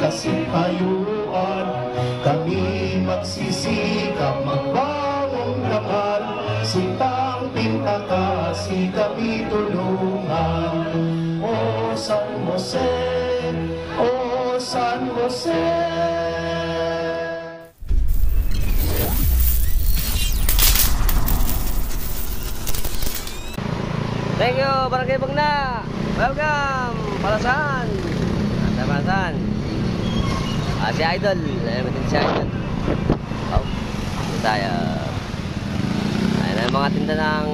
kasipayuan. Kami magsisikap magbawang naman, sintang pintakasi kami tulungan. O San Jose, O San Jose. Thank you, Barangay Bugna. Welcome, Palasan. Asa Palasan. Si Idol. Ayan si Idol. Oh, ito tayo. Ayan ang mga tinda ng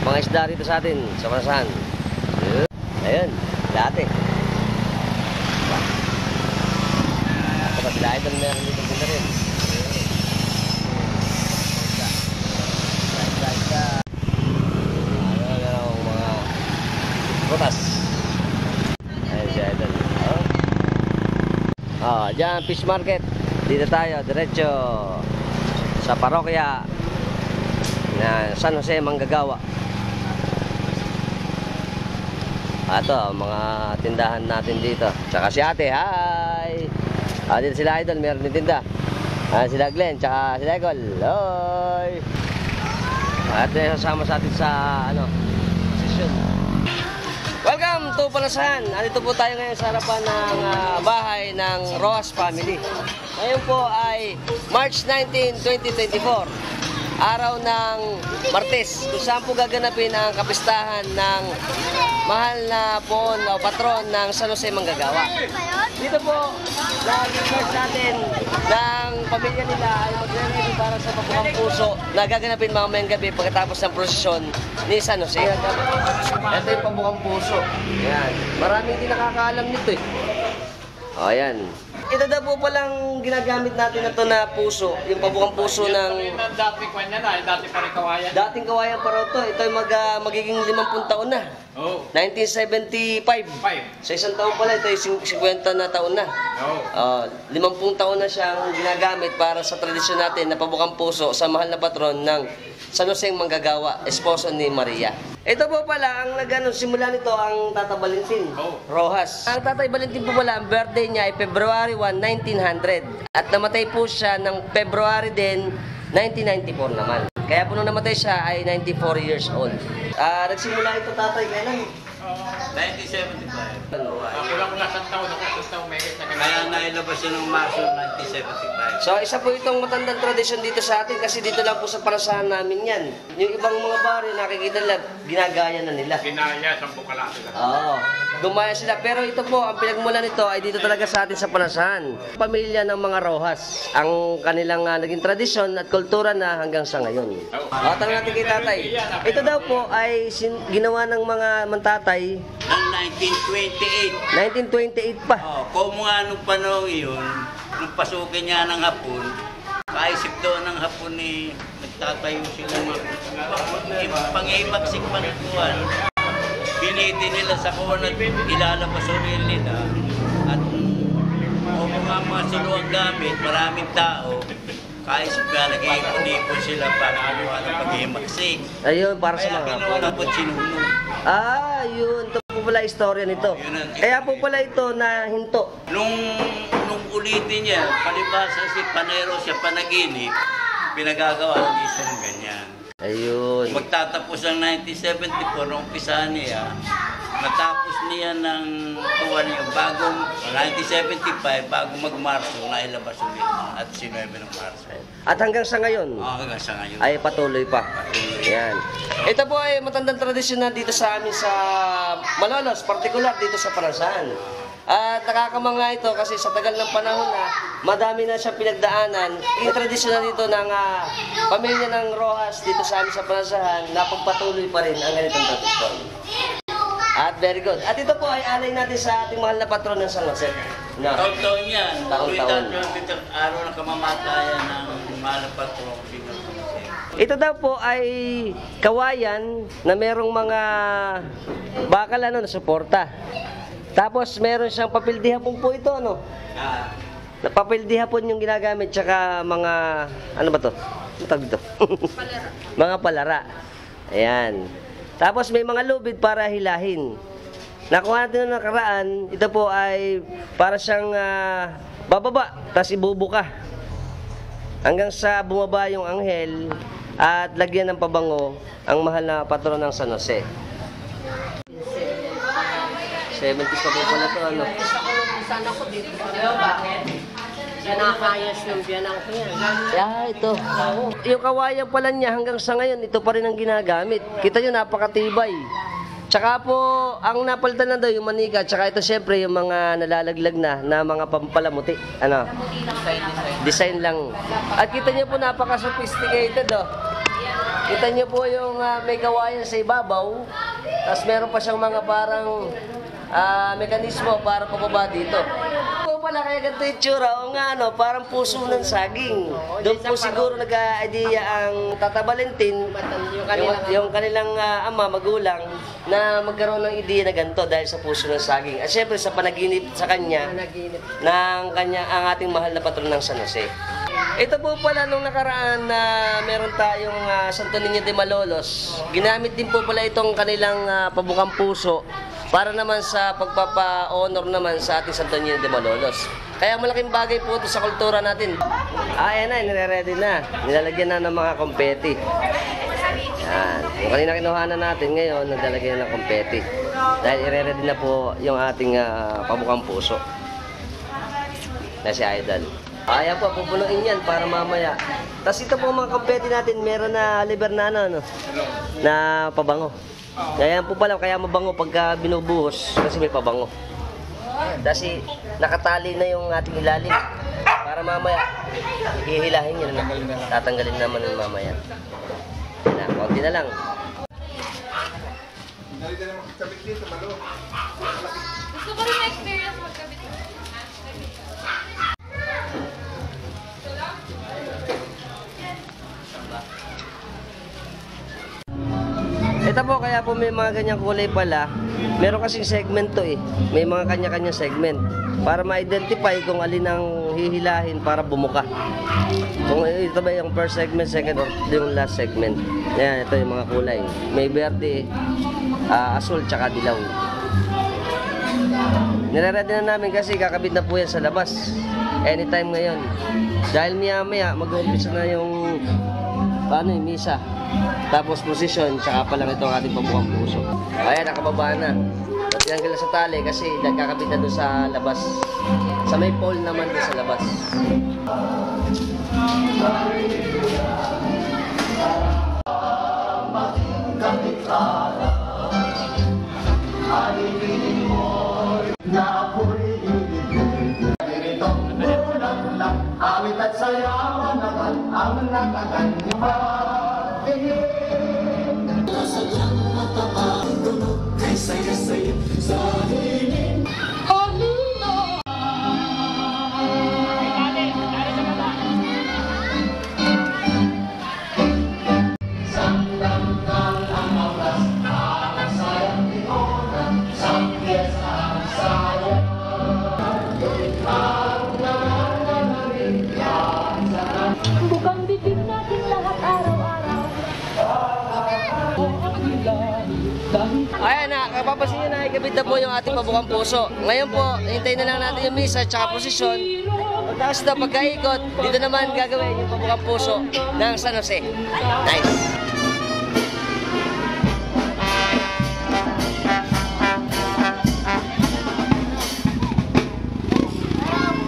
mga isda rito sa atin, sa Palasan. Ayun, dati. Ito pa sila Idol, meron dito tinda rin. Butas. Ayan siya, Idol. Diyan, fish market. Dito tayo, diretso sa parokya na San Jose, Manggagawa. Ito, mga tindahan natin dito. Tsaka si ate, hi! Dito sila Idol, meron din tinda. Sila Glenn, tsaka sila Egol. Hoy! At sasama sa atin sa, session. Welcome to Palasan. Andito po tayo ngayon sa harapan ng bahay ng Rojas family. Ngayon po ay March 19, 2024. Araw ng Martes, kung saan po gaganapin ang kapistahan ng mahal na poon o patron ng San Jose, Manggagawa. Dito po, nag-request natin ng pamilya nila ay magre-ready para sa Pabukang Puso na gaganapin mamayang gabi pagkatapos ng prosesyon ni San Jose. Ito yung Pabukang Puso. Ayan. Maraming hindi nakakaalam nito eh. O, ayan. Ito daw po palang ginagamit natin na ito na puso, yung Pabukang Puso ng... Dating kanya na, dating pa rin kawayan. Dating kawayan pa raw ito. Ito ay magiging 50 taon na. Oo. 1975. Sa isang taon pala, ito ay 50 na taon na. Oo. 50 taon na siyang ginagamit para sa tradisyon natin na Pabukang Puso sa mahal na patron ng San Jose Manggagawa, esposo ni Maria. Ito po pala, ang simula nito ang Tata Valentin Rojas. Ang Tatay Valentin po pala, ang birthday niya ay February 1, 1900. At namatay po siya ng February din, 1994 naman. Kaya po nung namatay siya ay 94 years old. Nagsimula ito tatay kailan? 1975. Kulang na sa taon, may Kaya nailabas yun ng Marso 1975. So isa po itong matandang tradisyon dito sa atin kasi dito lang po sa parasahan namin yan. Yung ibang mga baryo nakikita nila, ginagaya na nila. Ginaya, 10 kalaki lang. Oo, gumaya sila. Pero ito po, ang pinagmula nito ay dito talaga sa atin sa Palasan. Pamilya ng mga Rojas. Ang kanilang naging tradisyon at kultura na hanggang sa ngayon. Tanong natin kay tatay. Ito daw po ay ginawa ng mga mantatay Ang 1928. 1928 pa. Kung nga nung panahon yun, nung pasukin niya ng hapon, kaisip doon ng hapon ni nagtatayo sila pang-imagsik panituan. Biniti nila sa kuwan at ilalabas ulit nila. At mga suluang gamit, maraming tao, kaisip nga nag-iipon sila para pag-imagsik. Ayun, para sa Kaya mga kinuha po sinunod. yun. Ito po pala istorya nito. Kaya po pala ito na hinto. Nung ulitin niya, palibasa si Panero siya panaginip, pinagagawa ng isang ganyan. Ayun. Magtatapos ang 1974, nung umpisahan niya, matapos niya ng tuwan niya, bagong 1975, bago mag-Marso, nailabas ulit at 19 ng Marso. At hanggang sa ngayon, Hanggang sa ngayon. ay patuloy pa. Yan. Ito po ay matandang tradisyon na dito sa amin sa Malolos, partikular dito sa Palasan. At nakakamangha ito kasi sa tagal ng panahon na madami na siyang pinagdaanan. Yung tradisyon na dito ng pamilya ng Rojas dito sa amin sa Palasan, napagpatuloy pa rin ang ganitong tradisyon. At very good. At ito po ay alay natin sa ating mahal na patron ng San Jose. No. Taon-taon yan. Taon-taon. Araw ng kamamatayan ng mahal na patron. Ito daw po ay kawayan na merong mga bakal na suporta. Tapos meron siyang papel di hapon po ito, ano? Papel di hapon yung ginagamit, tsaka mga, ano ba to? Ano tawag dito? Palara. Mga palara. Ayan. Tapos may mga lubid para hilahin. nakuha natin nung nakaraan, ito po ay para siyang bababa, tapos ibubuka. Hanggang sa bumaba yung anghel at lagyan ng pabango ang mahal na patron ng San Jose. 70s pa po pala ito, ano? Gusto ko nung sana ko dito. Bakit? Yan nakakayas ng biyanang ko yan. Yeah, ito. Yung kawayan pala niya hanggang sa ngayon, ito pa rin ang ginagamit. Kita nyo, napakatibay. Tsaka po, ang napalitan na daw yung manika, tsaka ito syempre yung mga nalalaglag na mga pampalamuti. Ano? Design lang. At kita nyo po, napaka-sophisticated, oh. Kita nyo po yung may kawayan sa ibabaw, tapos meron pa siyang mga parang mekanismo para pababa dito. Kung pala kaya ganito yung tsura, o nga ano, parang puso ng saging. Doon po siguro nag-idea ang Tata Valentin, yung kanilang ama, magulang, na magkaroon ng ideya na ganito dahil sa puso ng saging. At syempre sa panaginip sa kanya, ang ating mahal na patron ng San Jose. Ito po pala nung nakaraan na meron tayong Santo Niño de Malolos. Ginamit din po pala itong kanilang pabukang puso para naman sa pagpapa-honor naman sa ating Santo Niño de Malolos. Kaya malaking bagay po ito sa kultura natin. Ayan na, nire-ready na. Nilalagyan na ng mga kompeti. Yan. Yung kanina kinuhanan natin ngayon, naglalagyan na ng kompeti. Dahil ire-ready na po yung ating pabukang puso. Na si Idol. Ayan po, pupunuin yan para mamaya. Tapos ito po mga kompeti natin, meron na liber na ano, na pabango. Kaya po pala, kaya mabango pagka binubuhos kasi may pabango. Kasi nakatali na yung ating ilalim. Para mamaya, hihilahin yun. Tatanggalin naman yung mamaya. Na, konti na lang. Gusto ko rin na-experience magkabit. Ito po, kaya po may mga ganyang kulay pala. Meron kasing segment to eh. May mga kanya-kanya segment. Para ma-identify kung alin ang hihilahin para bumuka. Kung ito ba yung first segment, second, or yung last segment. Yan, ito yung mga kulay. May verde, asul, tsaka dilaw. Nire-ready na namin kasi kakabit na po yan sa labas. Anytime ngayon. Dahil maya-maya, mag-uumpisa na yung misa. Tapos posisyon, tsaka pa lang ito ang ating pabukang puso. Kaya nakababa na. Tinanggal na sa tali kasi nagkakabit na doon sa labas. Sa may pole naman doon sa labas. Awit at sayawan naman ang nakakanyuma. Sadyang matapagdunog kay saya-saya sa hingin. Alina! Sandangkang ang abras, ang sayang tinonan, sa piyesa ang sayang. Bukang bibig natin lahat araw-araw. Ayan na, kapapansin nyo na ikabit na po yung ating pabukang puso. Ngayon po, hintayin na lang natin yung misa tsaka posisyon. Tapos na pagkaikot, dito naman gagawin yung pabukang puso ng San Jose. Nice!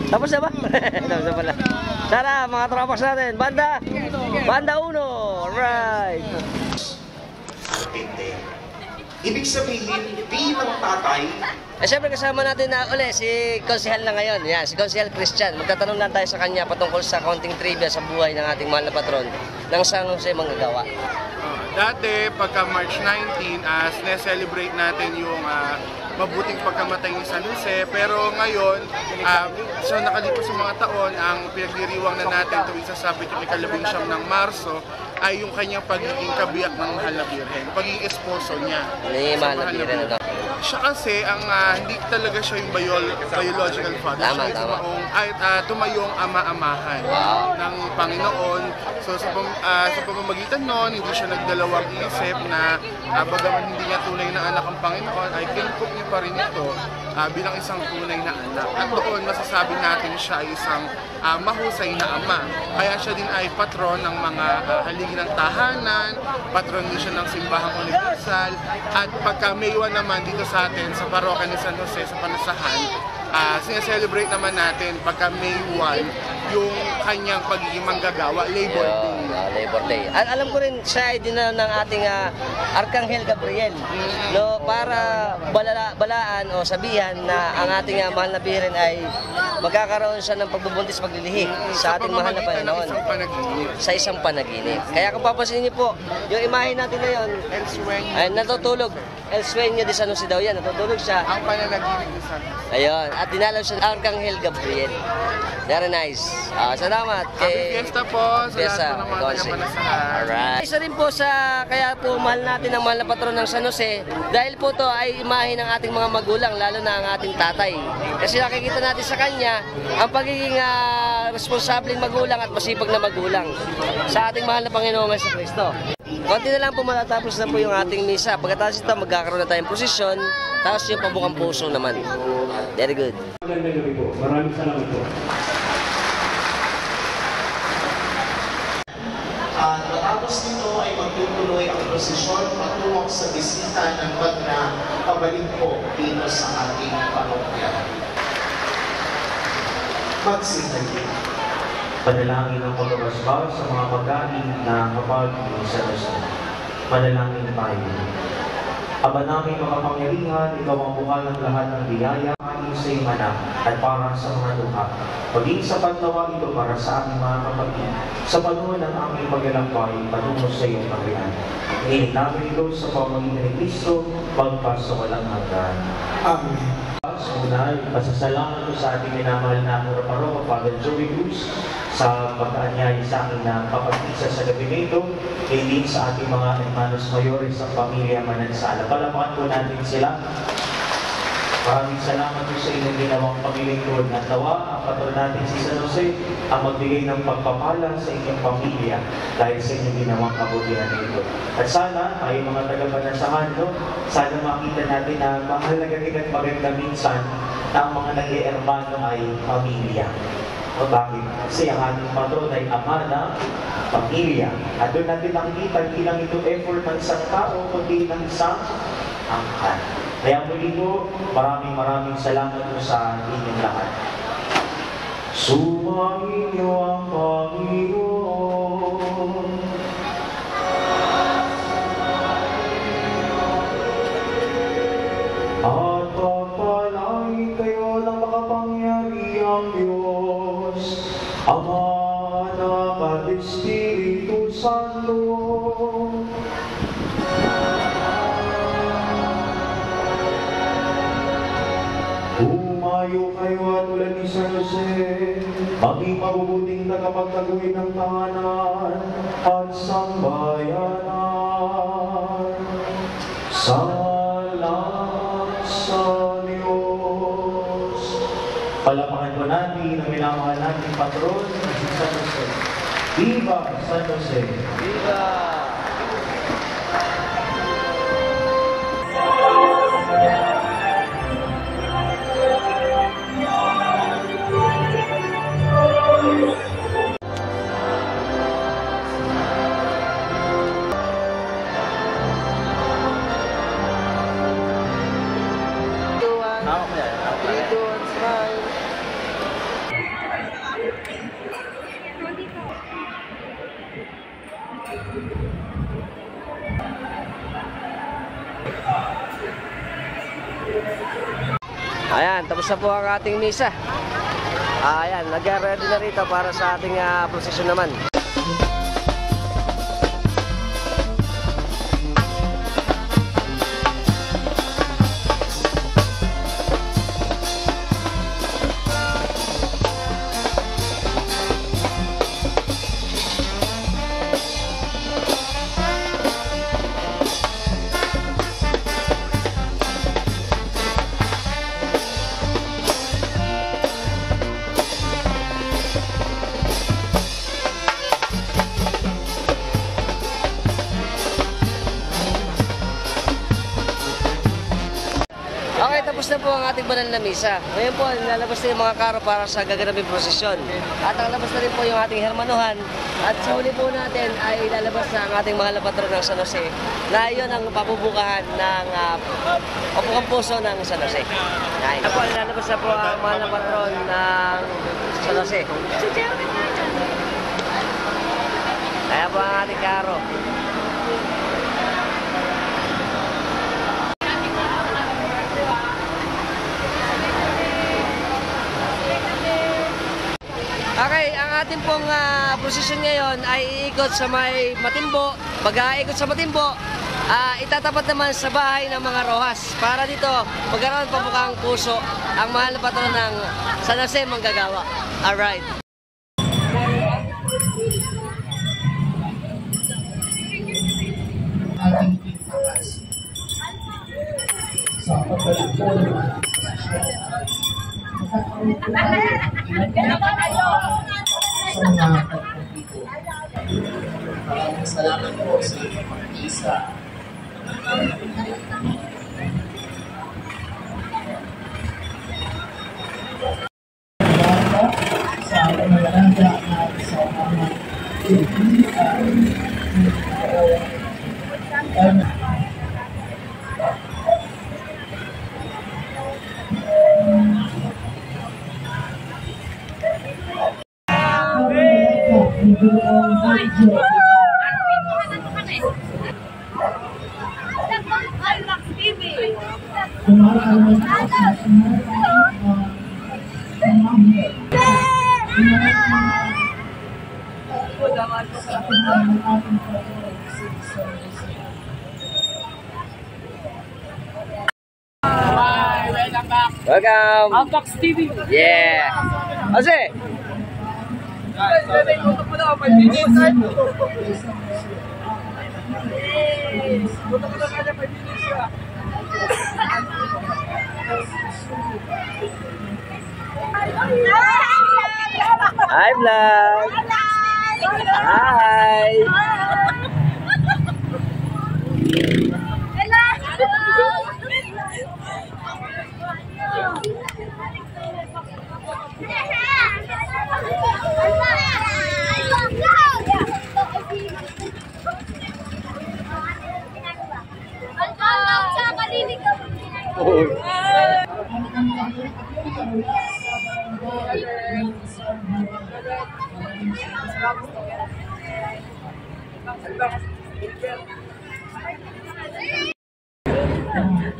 Tapos na ba? Tapos na pala. Tara, mga tropas natin. Banda! Banda 1! Alright! Ibig sabihin, bilang tatay, Siyempre kasama natin na uli si Konsehal na ngayon. Yan, si Konsehal Christian. Magtatanong lang tayo sa kanya patungkol sa konting trivia sa buhay ng ating mahal na patron ng San Jose Manggagawa. Dati, pagka March 19, sineselebrate natin yung mabuting pagkamatay ni San Jose. Pero ngayon, so nakalipas sa mga taon, ang pinagdiriwang na natin tuwing sasabit yung ika-19 ng Marso ay yung kanyang pagiging kabiyak ng mahal na birhen, pagiging esposo niya. Ni sa mahal na birhen, ano? Siya kasi, hindi talaga siya yung biological father. Tama, siya tama. tumayong ama-amahan ng Panginoon. So sa pamamagitan nun, hindi siya nagdalawang isip na bagaman hindi niya tunay na anak ang Panginoon, ay kinukop niya pa rin ito bilang isang tunay na anak. At doon, masasabi natin siya ay isang mahusay na ama. Kaya siya din ay patron ng mga haligi ng tahanan, patron din siya ng simbahang universal, at pagka May 1 naman dito sa atin, sa parokya ni San Jose, sa Panasahan, sineselebrate naman natin pagka May 1 yung kanyang pagiging manggagawa, Labor Day. Labor Day. Alam ko rin siya ay dinala ng ating Arkanghel Gabriel, no, para balaan o sabihan na ang ating mahal na birhen ay magkakaroon siya ng pagbubuntis paglilihi sa ating mahal na Panginoon. Sa isang panaginip. Kaya kung papansin niyo po, yung imahe natin na yun, ay natutulog. El Sueño de San Jose daw yan, natutulog siya. Ang pananaginip ni San Jose. Ayun, at dinalaw siya ng Arkanghel Gabriel. Very nice. Salamat Happy Fiesta po sa lahat po ng mga taga-Panasahan. Alright. Isa rin po sa, kaya po mahal natin ang mahal na patron ng San Jose, dahil po to ay imahe ng ating mga magulang, lalo na ang ating tatay. Kasi nakikita natin sa kanya ang pagiging responsableng magulang at masipag na magulang sa ating mahal na Panginoong Jesucristo. Konti na lang po matatapos na po yung ating misa. Pagkatapos ito, magkakaroon na tayong prosesyon, tapos yung pabukang puso naman. Very good. Magandang gabi po. Maraming salamat po. Matapos nito ay magtutuloy ang prosesyon patungo sa bisita ng Badna pabalik po dito sa ating parokya. Magsisayin. Panalangin ang pagbabasbas sa mga pagkain na kapag sa Diyos. Panalangin tayo. Aba namin makapangyarihan, ikaw ang bukal ng lahat ng biyaya, amin sa iyong anak, at para sa mga luha. Maging sapat nawa ito para sa aming mga kapatid, sa panahon ng aming paglalakbay, patungo sa iyong kaharian. Hinihiling namin ito sa pamamagitan ni Kristo, pagpas sa walang hanggan. Amen. Sa unay, pasasalamat ko sa ating minamahal na Paro, Father Joey Cruz, sa pag-aanyay sa akin ng kapatisa sa gabi nito, din sa ating mga hermanos mayores sa pamilya Manansala. Palapakan po natin sila. Maraming salamat po sa inyong ginawang paglilingkod at nawa ang patron natin si San Jose ang magbigay ng pagpapala sa inyong pamilya dahil sa inyong ginawang kabutihan nito. At sana, tayo mga taga-Panasahan, no? Sana makita natin na mahalaga rin at maganda minsan na ang mga nag-iermano ay pamilya. O bakit? Kasi ang ating patron ay ama na pamilya. At doon natin nakikita, hindi lang ito effort ng isang tao, kundi ng isang angkan. Kaya muli po, maraming salamat po sa inyong lahat. Sumayin niyo ang Panginoon. At pagpalain kayo ng makapangyarihang Diyos, Ama, Anak at Espiritu Santo. Umayo kayo at tulad ni San Jose, maging mabubuting tagapagtaguin ng tahanan at sambayanan. Salamat sa Diyos. Palapakan po natin ang minamahal nating patron, si San Jose. Viva San Jose! Viva! Ayan, tapos na po ang ating misa. Ayan, nag-ready na rito para sa ating prosesyon naman. Tapos na po ang ating banal na misa. Ngayon po, lalabas na yung mga karo para sa gaganaping prosesyon. At ang labas na rin po yung ating hermanuhan. At sa huli po natin ay lalabas na ang ating mahal na patron ng San Jose. Na yun ang pabubukahan ng Opukang Puso ng San Jose. Ayun po, lalabas na po ang mahal na patron ng San Jose. Kaya po ang ating karo. Okay, ang ating pong prosesyon ngayon ay iikot sa may Matimbo. Pag-iikot sa Matimbo, itatapat naman sa bahay ng mga Rojas. Para dito, magkaroon pamukang puso ang mahal na patron ng San Jose Manggagawa. Alright. Ating pagpapas sa pagbalik po ng sa mga pagpapito. Maraming salamat po sa inyong pag-isa. Sa pangalaga at sa mga Welcome! Alpax TV! Yeah! Jose! Hi, vlog! Hi!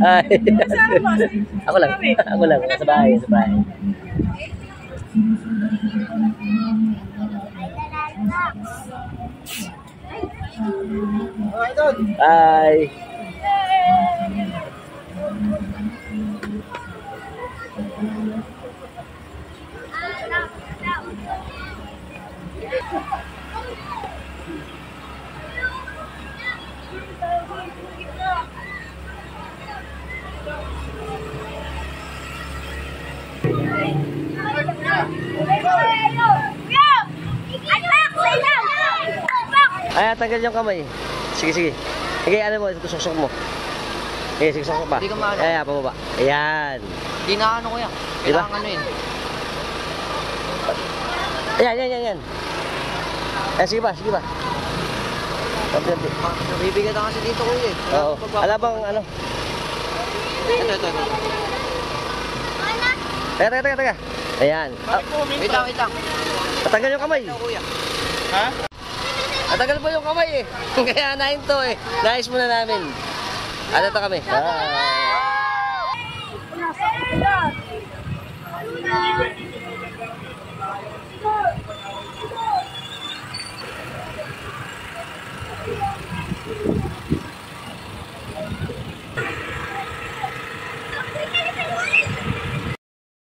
Hi. Ako lang. Ako lang. Sa bahay. Sa bahay. Hi. Ay, tanggal yung kamay. Sige, sige. Sige, ano mo, susok mo. Sige, sige, susok pa. Hindi ka maano. Ayan, pababa. Ayan. Di na ano ko yan. Diba? Kailangan ano yun. Ayan, ayan, ayan, ayan. Ayan, sige ba, sige ba. Konti-konti. Nabibigat kasi dito ko eh. Oo. Alam bang ano? Ito. Teka. Ayan. Wait lang. Patanggal yung kamay. Ito kuya. Ha? Patanggal po yung kamay eh. Kaya nahin to eh. Nais muna namin. At ito kami.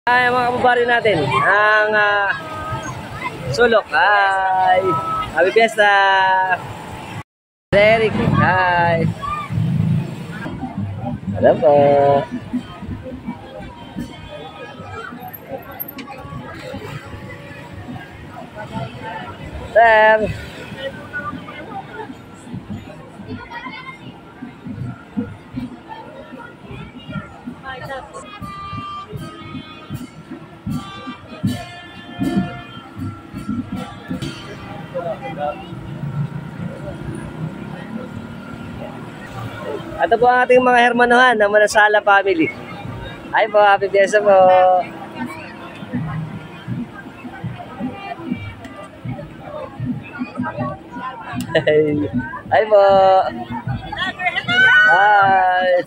Ay, mga kababari natin. Ang sulok. Hi! Happy Fiesta! Eric. Hi! Hello po! Sir! Ito po ang ating mga hermanohan ng Manasala family. Ay po, happy fiesta po. Ay po. Hi.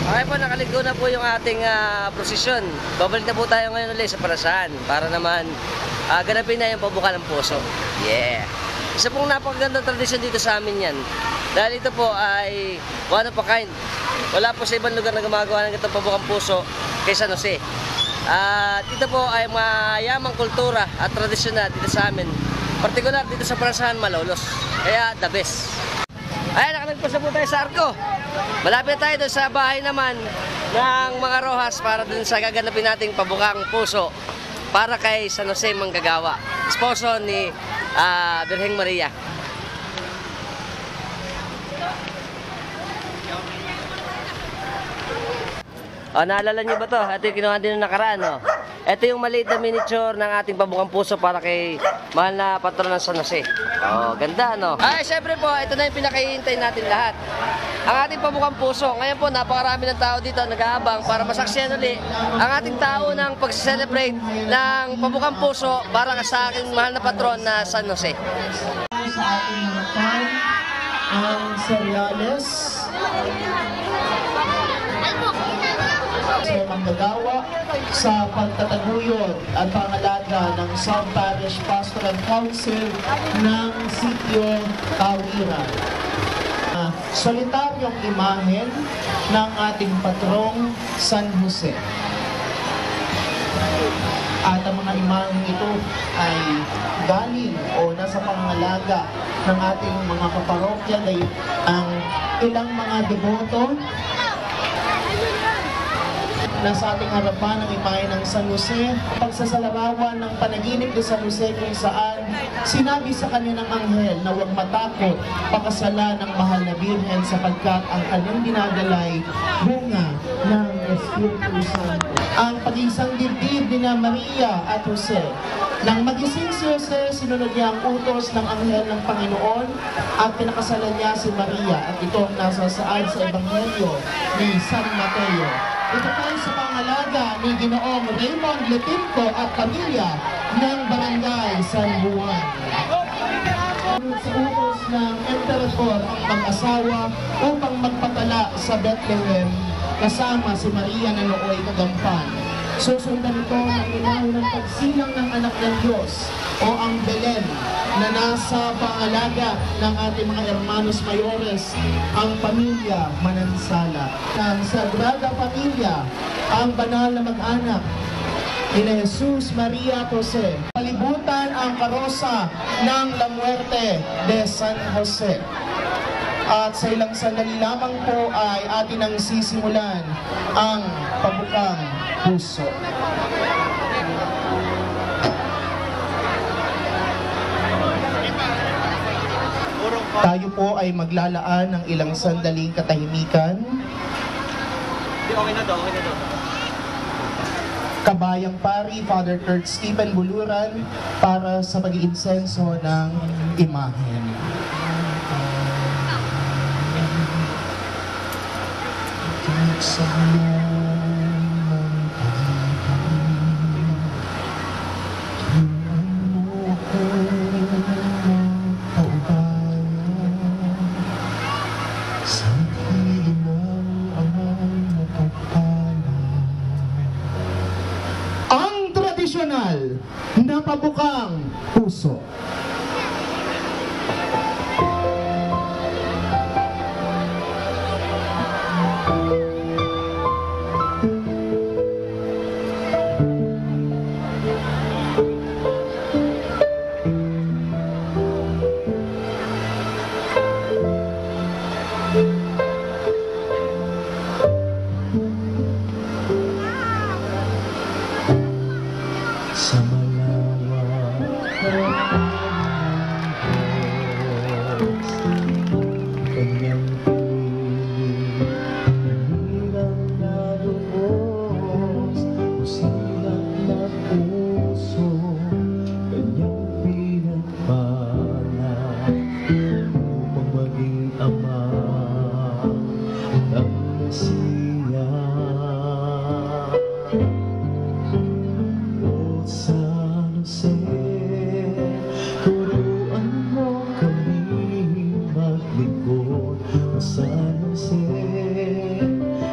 Okay po, nakaligo na po yung ating prosesyon. Babalik na po tayo ngayon ulit sa Parasan para naman ganapin na yung pabuka ng puso. Yeah! Isa pong napakagandang tradisyon dito sa amin yan. Dahil ito po ay one of a kind. Wala po sa ibang lugar na gumagawa ng itong pabukang puso kay San Jose. At ito po ay mayamang kultura at tradisyonal dito sa amin. Partikular dito sa Parasan, Malolos. Kaya the best. Ayan, nakalagpas na po tayo sa Arco. Malapit tayo doon sa bahay naman ng mga Rojas para dun sa gaganapin nating pabukang puso para kay San Jose Manggagawa, esposo ni Birheng Maria. Naalala niyo ba to? Ito yung kinuha din ng nakaraan. Ito yung maliit na miniature ng ating pabukang puso para kay mahal na patron ng San Jose. Ganda, no? Ay, syempre po, ito na yung pinakahihintay natin lahat. Ang ating pabukang puso. Ngayon po, napakarami ng tao dito nag-aabang para masaksiyan uli ang ating tao ng pag-celebrate ng pabukang puso para sa aking mahal na patron na San Jose. Sa ating mga fan, ang cereales, sa Manggagawa, sa pagtataguyod at pangalaga ng South Parish Pastoral Council ng Sitio Tawiran. Solitaryong imahen ng ating patrong San Jose. At ang mga imaheng ito ay galing o nasa pangalaga ng ating mga kaparokya ay ang ilang mga deboto nasa ating harapan ang imahe ng San Jose, pagsasalarawan ng panaginip ni San Jose kung saan sinabi sa kanya ng anghel na huwag matakot, pakasala ng mahal na Birhen sapagkat ang kanyang dinadalay bunga ng Espiritu Santo. Ang pag-iisang dibdib ni Maria at Jose. Nang magising si Jose, sinunod niya ang utos ng anghel ng Panginoon at pinakasalan niya si Maria at ito ang nasasaad sa Ebanghelyo ni San Mateo. Ito tayo sa pangalaga ni Ginoong Raymond Letinco at pamilya ng Barangay San Juan. Sa utos ng Emperador ang mag-asawa upang magpatala sa Bethlehem kasama si Maria na nooy kagampan. Susundan ito ng imahe ng pagsilang ng anak ng Diyos o ang Belen na nasa pangalaga ng ating mga hermanos mayores, ang pamilya Manansala. Ng Sagrada Pamilya, ang banal na mag-anak ni Jesus, Maria, Jose. Palibutan ang karosa ng La Muerte de San Jose. At sa ilang sandali lamang po ay atin ang sisimulan ang pabukang puso. Tayo po ay maglalaan ng ilang sandaling katahimikan. Okay na to. Kabayang Pari, Father Kurt Stephen Buluran, para sa pag-iinsenso ng imahen. Ang tradisyonal na pabukang puso. Sa malawak kanyang piling, hirang na lubos, usilang na puso, kanyang pinagpala upang maging ama ng Mesiya. San Jose, turuan mo kami maglingkod. O San Jose,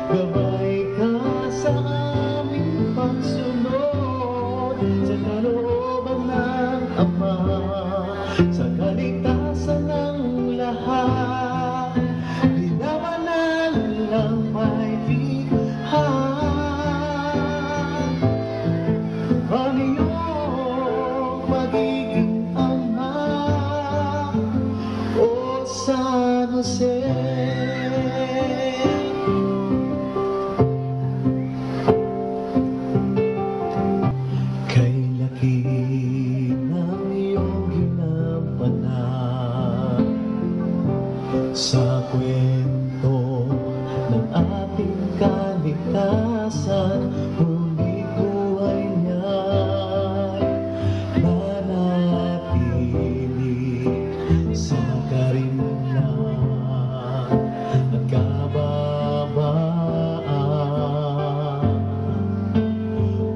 gabay ka sa aming pagsunod sa kalooban ng Ama, sa kaligtasan ng lahat. Binabanal lang may bighan. Ang iyong magiging ama, O San Jose. Kay laki ng iyong ginampanan sa kwento ng ating kaligtasan, ngunit buhay niya'y nanatili sa karimlan at kababaan.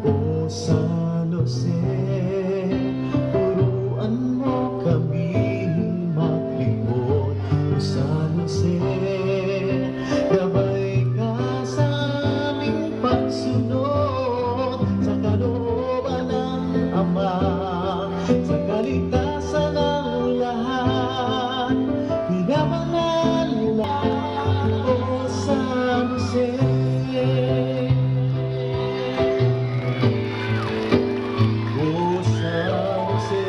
O San Jose, turuan mo kami maglingkod. O San Jose, gabay ka sa aming pagsunod Jose. Oh San Jose,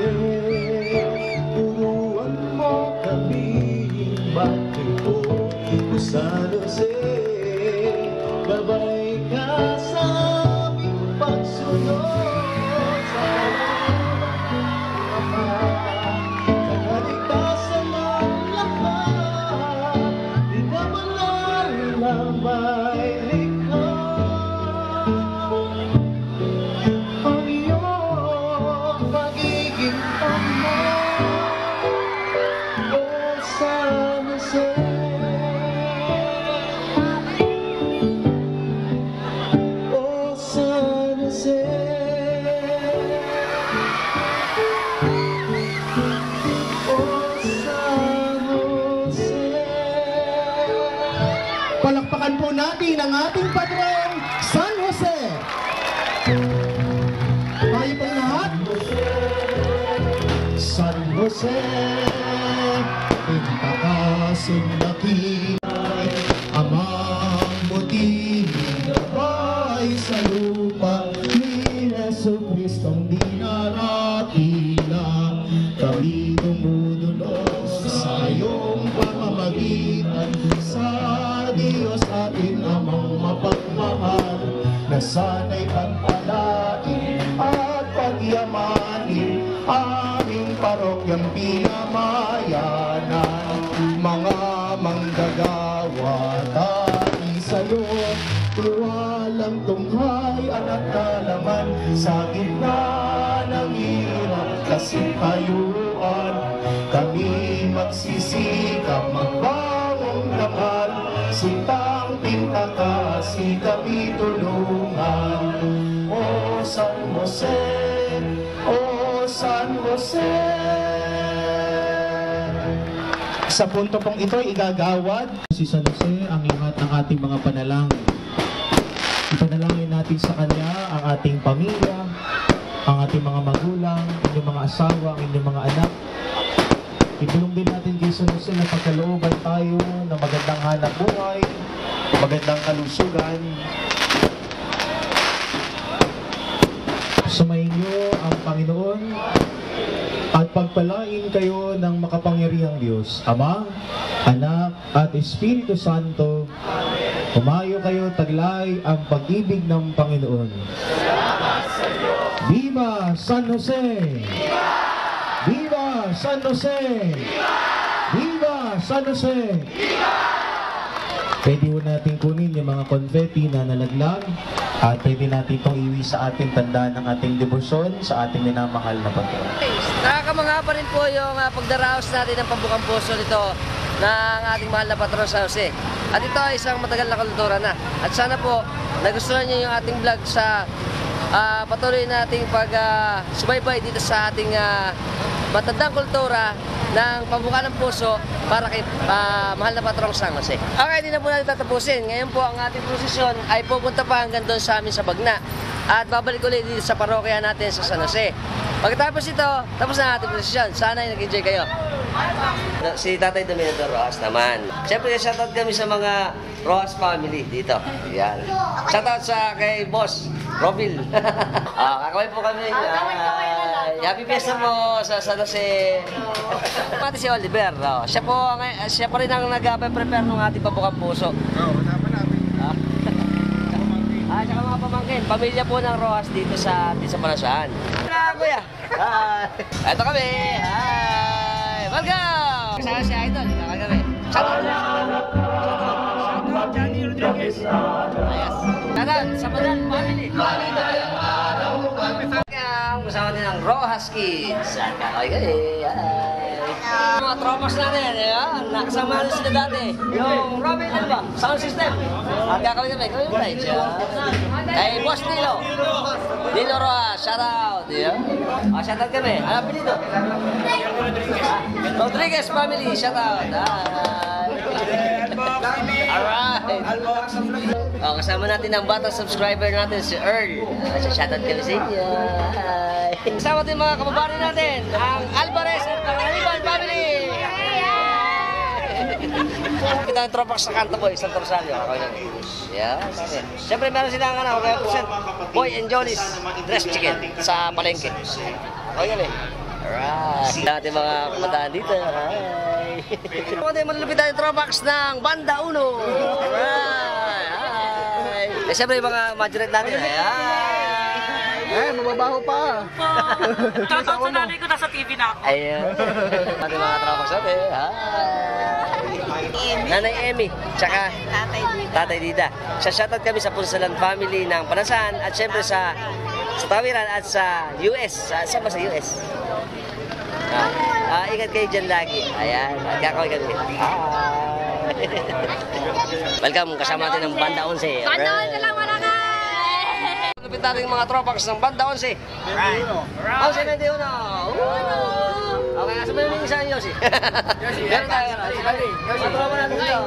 turuan mo kami bakit ko. Oh San Jose, gabay ka sa aming pagsunod. Palakpakan po natin ang ating patron, San Jose. Tayo po lahat. San Jose, pinakasin dakilang, amang buti gabay sa lupa ni Jesucristong dinaratila. Kami dumudulog sa iyong pamamagitan, sa Diyos atin amang mapagmahal, na sana'y pagpalain at pagyamanin aming parokyang pinamayanan. Mga manggagawa tayo sa'yo, tiwalang tunghay at kalaman, sa gitna ng hirap kasipayuan, kami magsisikap magbawang daman, sintang pintakasi kami tulungan. O San Jose, O San Jose. Sa punto pong ito, igagawad si San Jose ang lahat ng ating mga panalangin. Ipanalangin natin sa Kanya ang ating pamilya, ang ating mga magulang, inyong mga asawa, ang inyong mga anak. Itulong din natin kay San Jose na pagkalooban tayo ng magandang hanap buhay, magandang kalusugan. Sumayin niyo ang Panginoon at pagpalain kayo ng makapangyarihang Diyos, Ama, Anak, at Espiritu Santo. Humayo kayo, taglay ang pag-ibig ng Panginoon. Viva San Jose! Viva San Jose! Viva San Jose! Pwede po natin kunin yung mga confetti na nalaglag at pwede natin itong iwi sa ating tandaan ng ating debosyon sa ating minamahal na patron. Nakakamangha pa rin po yung pagdaraos natin ng pambukang puso nito ng ating mahal na patron San Jose. At ito ay isang matagal na kultura na. At sana po nagustuhan niyo yung ating vlog sa patuloy nating subaybay dito sa ating matandang kultura ng pambuka ng puso para kay mahal na patrong San Jose. Okay, hindi na po natin tatapusin. Ngayon po ang ating prosesyon ay pupunta pa hanggang doon sa amin sa Bagna. At babalik ulit dito sa parokya natin sa San Jose. Pagkatapos ito, tapos na ang ating prosesyon. Sana ay nag-enjoy kayo. Si Tatay Dominador Rojas naman. Siyempre, shoutout kami sa mga Rojas family dito. Yan. Shoutout sa kay Boss Robil. Kakaway po kami. Happy Fiesta mo sa San Jose. Pati si Oliver. Siya pa rin ang nag-prepare ng ating pabukang puso. Wala pa namin. Tsaka mga pamangkin, pamilya po ng Rojas dito sa Palasyaan. Kuya. Hi. Ito kami. Hi. Welcome. Kasama si Idol. Ito kami. Shoutout Johnny Rodriguez. Shoutout sa Padal family. Kasama din ang Rojas Kids. Kakaway kayo. Hi. Mga tropas natin, nakasama na sila dati. Yung Robin, ano ba? Sound system. At kakawin kami, kawin mo tayo. Kay Boss Nilo. Nilo Rojas, shoutout. Shoutout kami. Ano pa dito? Rodriguez family, shoutout. Alright. Kasama natin ang batang subscriber natin, si Earl. Shoutout kami sa inyo. Kasama din mga kababayan natin, ang Alvarez at Pangaliban family. Kita yung tropax sa kanto boy, Santo Rosario. Ako yun. Yeah, sabi. Siyempre meron silang represent Boy and Johnny's Dress Chicken sa palengke. Ako yun eh. Alright. Natin mga kabataan dito. Hi. Ako din malulupit tayo tropax ng Banda Uno. Alright. Hi. Eh siyempre yung mga majorette natin. Hi. Mababaho pa. Shoutout sa nanay ko, nasa TV na ako. Ayan. Ating mga tropax natin. Hi. Nanay Emmy, tsaka Tatay Dida. Shoutout kami sa Punsalan family ng Panasan at siyempre sa Tawiran at sa US. Saan ba sa US? Ingat kayo dyan lagi. Ayan, at kakawin kami. Welcome, kasama natin ng Banda 11. Banda 11 lang, wala ka! Lupit natin yung mga tropax ng Banda 11. Right. 11-21. Okay, asa ba yung isa niyo, Yossi? Meron tayo. Sa tropa natin dito.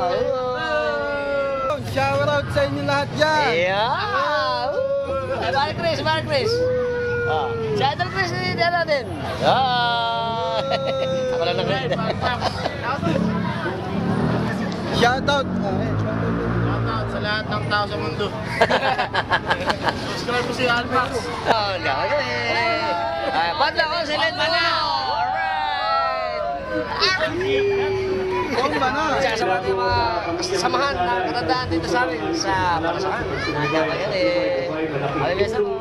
Shout out sa inyo lahat dyan. Yeah! Merry Chris, Merry Chris. Si Idol Chris din natin. Ako lang naman. Shout out. Sa lahat ng tao sa mundo. Subscribe po si Almax. Padla ko sa Len Mana. Alright. Sa mga samahan na katandaan dito sa amin sa Palasakan. Ayan eh. Ay, besa mo.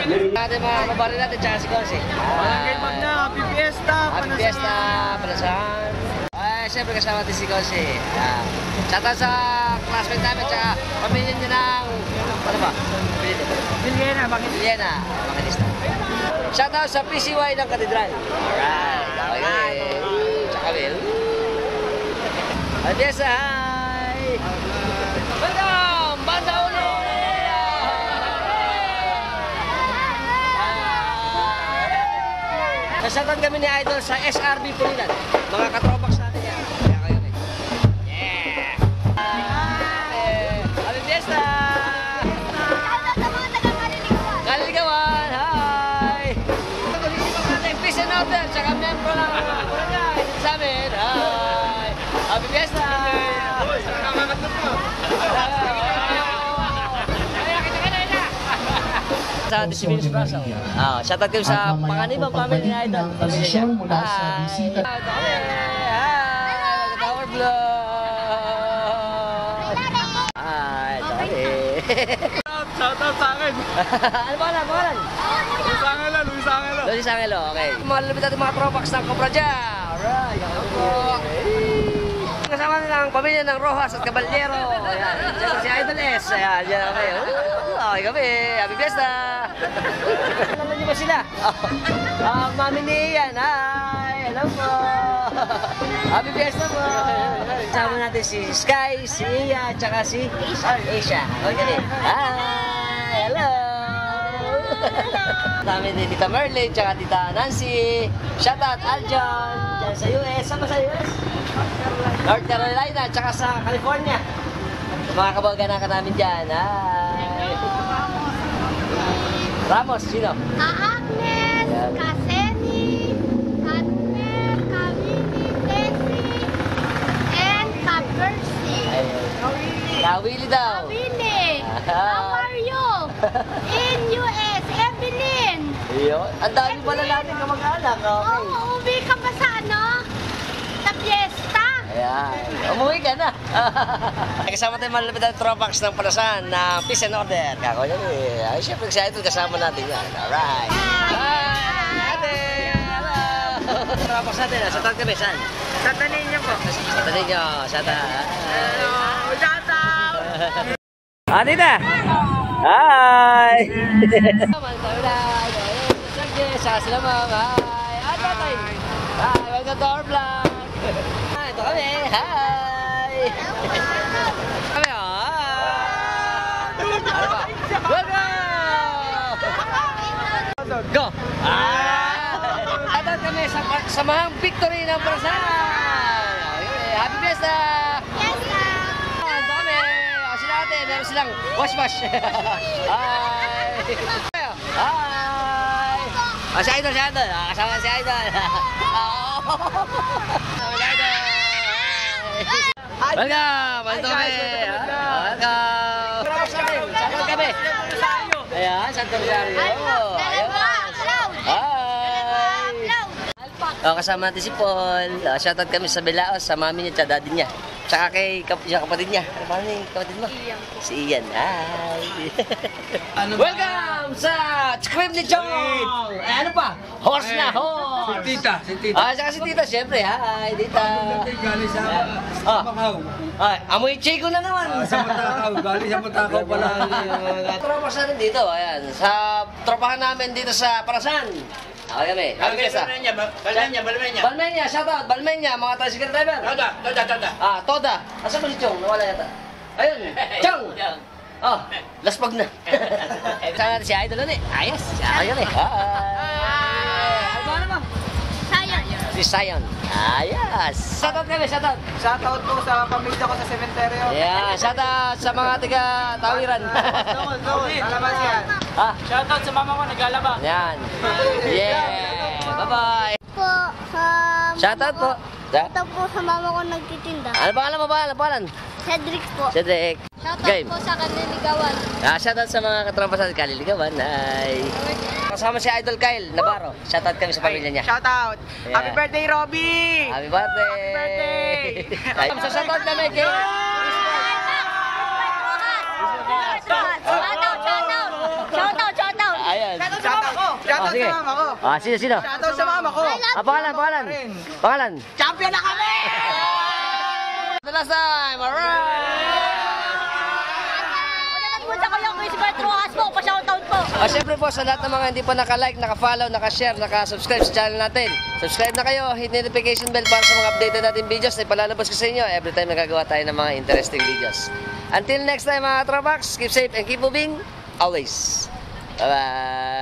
Natin mga kabari natin, tsaka si Gonsi. Barangay Magna, Happy Fiesta. Happy Fiesta, Palasakan. Ay, siyempre kasama natin si Gonsi. Tsaka sa classmate namin, tsaka pamilya niya ng, ano ba? Biliena, bakit? Biliena, Bangilista. Shoutout sa PCY ng Katedral. Alright. Okay. Tsaka kami. Adios, hi! Welcome! Banda Uno! Nasatan kami ni Idol sa SRB Pulilan. Mga katropax natin yan. Kaya kayo rin. Yeah! Happy Fiesta! Kaliligawan! Hi! Peace and order! Tsaka membro ng barangay sa amin. Hi! Happy Fiesta! Sa Disimilis Braso. Shoutout kayo sa panganibang family ni Idol. Posisyon mula sa bisita. Hi! Tower Vlog! Hi! Sorry! Shoutout sa akin. Ano ba lang? Luis Angelo, Luis Angelo. Luis Angelo, okay. Malulupit natin mga tropax ng Cobra Dyan. Alright! Kasama nila ang pamilya ng Rojas at Caballero. Ayan. Siyempre si Idol S. Ayan, dyan kami. Okay kami. Happy Fiesta! Alam niyo ba sila? Mami ni Ian. Hi! Hello po! Happy Fiesta po! Kasama natin si Sky, si Iya, tsaka si Asia. Okay kami. Hi! Hello! Dami din Tita Merlin, tsaka Tita Nancy. Shoutout Aljon. Dyan sa US. Saan ba sa US? North Carolina, tsaka sa California. Mga kabag-anakan namin dyan. Hi! Ramos, sino? Agnes, Kaseni, Kadmer, Kawini, Tessie, and Kapersi. Kawili daw. Kawini, how are you? In US, Evelyn. Ayun. Ang dami pala natin kamag-anak. Okay. Uuwi ka ba sa sa fiesta? Ayan. Umuwi ka na. Kasama tayo malapit ang tropax ng Palasan na Peace and Order. Kako yan eh. Ay, syempre si Idol kasama natin yan. Alright. Hi! Ate! Hello! Tropax natin. Sa taon kami, saan? Sa Taninyo po. Sa Taninyo. Sa Hello! Shoutout! Tita! Hi! Sa sila ma'am. Hi! At tatay! Hi! Welcome to our vlog! Ito kami! Hi! Kami Ano ba? Welcome! Go! Atat kami sa samahang victory ng Palasan! Happy Fiesta! Fiesta! Ito kami! Sila natin, meron silang wash-wash! Hi! Hi! Si Idol, si Idol! Kasama si Idol! Si Idol! Welcome! Welcome kami! Welcome! Saan kami? Ayan, Santo Rosario. Ayan. Hi! Oh, kasama natin si Paul. Shoutout kami sa Belaos, sa mami niya, sa daddy niya. Tsaka kay kapatid niya. Ano ba yung kapatid mo? Si Ian. Hi! Welcome sa Crib ni Chong! Ano pa? Horse na, horse! Si Tita. Saka si Tita, syempre. Hi, Tita! Galing sa Macau. Ay, amoy Chico na naman! Sa Matakaw. Galing sa Matakaw pala. Tropa sa rin dito, ayan. Sa tropahan namin dito sa Parasan. Okay kami. Balmenya, shoutout. Balmenya, mga tricycle driver. Toda. Asan ba si Chong? Nawala yata. Ayun, Chong! Oh, laspag na. Saan natin si Idol ulit? Ayos, ayun eh. Hi! Ano ba naman? Sayang. Si Sion. Ayos. Shoutout kami, shoutout. Shoutout po sa pamilya ko sa sementeryo. Yeah, shoutout sa mga tiga Tawiran. Salamat yan. Ah, Shoutout sa mama ko, naglalaba. yan. Yeah. Bye-bye. Po, Shoutout po. ito po sa mama ko nagtitinda. Ano pangalan mo ba? Ano pangalan? Cedric po. Cedric. Shoutout Game. po sa kaniligawan. Shoutout sa mga katropa sa Kaliligawan. Hi. Kasama si Idol Kyle Navarro. Shoutout kami sa pamilya niya. Shoutout. Yeah. Happy birthday, Robby! Happy birthday! Happy birthday! Ay, sa shoutout kami kay... Shoutout. Ayan. Shoutout sa mama ko! Shoutout sige. sa mama ko! Sino? Shoutout sa mama ko! Pangalan? Champion na kami! The last time! Alright! Siyempre po sa lahat ng mga hindi pa naka-like, naka-follow, naka-share, naka-subscribe sa channel natin. Subscribe na kayo, hit notification bell para sa mga updated natin videos na ipalalabas ko sa inyo every time nagagawa tayo ng mga interesting videos. Until next time mga Tropax, keep safe and keep moving always. Bye-bye!